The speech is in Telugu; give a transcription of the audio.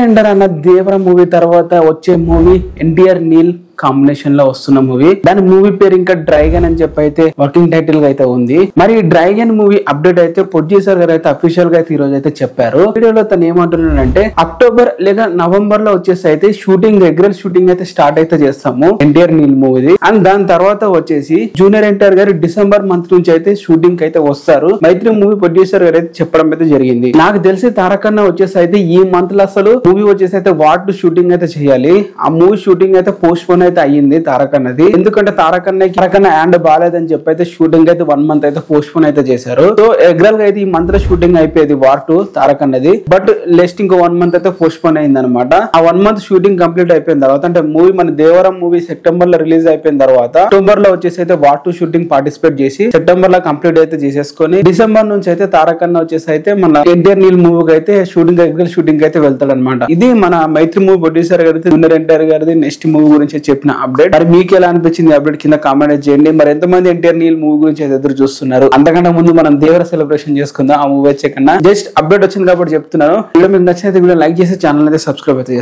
జూనియర్ ఎన్టీఆర్ అన్న దేవర మూవీ తర్వాత వచ్చే మూవీ ఎన్టీఆర్ నీల్ కాంబినేషన్ లో వస్తున్న మూవీ. దాని మూవీ పేరు ఇంకా డ్రైగన్ అని చెప్పి అయితే వర్కింగ్ టైటిల్ గా అయితే ఉంది. మరి డ్రైగన్ మూవీ అప్డేట్ అయితే ప్రొడ్యూసర్ గారు అయితే అఫీషియల్ గా అయితే ఈ రోజు అయితే చెప్పారు. వీడియోలో తను ఏమంటున్నాడంటే అక్టోబర్ లేదా నవంబర్ లో వచ్చేసి అయితే షూటింగ్ రెగ్యులర్ షూటింగ్ అయితే స్టార్ట్ అయితే చేస్తాము ఎన్టీఆర్ నీల్ మూవీ. అండ్ దాని తర్వాత వచ్చేసి జూనియర్ ఎన్టీఆర్ గారు డిసెంబర్ మంత్ నుంచి అయితే షూటింగ్ అయితే వస్తారు. మైత్రి మూవీ ప్రొడ్యూసర్ గారు అయితే చెప్పడం అయితే జరిగింది. నాకు తెలిసి తారకన్న వచ్చేసి అయితే ఈ మంత్ లో అసలు మూవీ వచ్చేసి అయితే వాట్ షూటింగ్ అయితే చేయాలి. ఆ మూవీ షూటింగ్ అయితే పోస్ట్ పోన్ అయితే అయ్యింది తారకన్నది. ఎందుకంటే తారకన్న హ్యాండ్ బాగాలేదని చెప్పి అయితే షూటింగ్ అయితే 1 month అయితే పోస్ట్ పోన్ అయితే చేశారు. సో రెగ్యులర్ గా అయితే ఈ మంత్ లో షూటింగ్ అయిపోయేది వార్ 2 తారకన్నది. బట్ నెక్స్ట్ ఇంకో 1 month అయితే పోస్ట్ పోన్ అయింది అనమాట. ఆ 1 month షూటింగ్ కంప్లీట్ అయిపోయిన తర్వాత అంటే మూవీ మన దేవరం మూవీ సెప్టెంబర్ లో రిలీజ్ అయిపోయిన తర్వాత అక్టోబర్ లో వచ్చేసి అయితే వార్ 2 షూటింగ్ పార్టిసిపేట్ చేసి సెప్టెంబర్ లో కంప్లీట్ అయితే చేసేసుకొని డిసెంబర్ నుంచి అయితే తారకన్న వచ్చేసి అయితే మన ఎన్టీఆర్ నీల్ మూవీకి అయితే రెగ్యులర్ షూటింగ్ అయితే వెళ్తాడు అనమాట. ఇది మన మైత్రి మూవీ ప్రొడ్యూసర్ గారి జూనియర్ ఎన్టీఆర్ గారిది నెక్స్ట్ మూవీ గురించి చెప్పిన అప్డేట్. మరి మీకు ఎలా అనిపించింది అప్డేట్ కింద కామెంట్ చేయండి. మరి ఎంతమంది ఎన్టీఆర్ నీల్ మూవీ గురించి ఎదురు చూస్తున్నారు? అంతకంటే ముందు మనం దేవర సెలబ్రేషన్ చేసుకుందాం. ఆ మూవీ వచ్చే కన్నా జస్ట్ అప్డేట్ వచ్చింది కాబట్టి చెప్తున్నాను. వీడియో మీకు నచ్చినైతే వీడియో లైక్ చేసి ఛానల్ అయితే సబ్స్క్రైబ్ అయితే చేసుకోండి.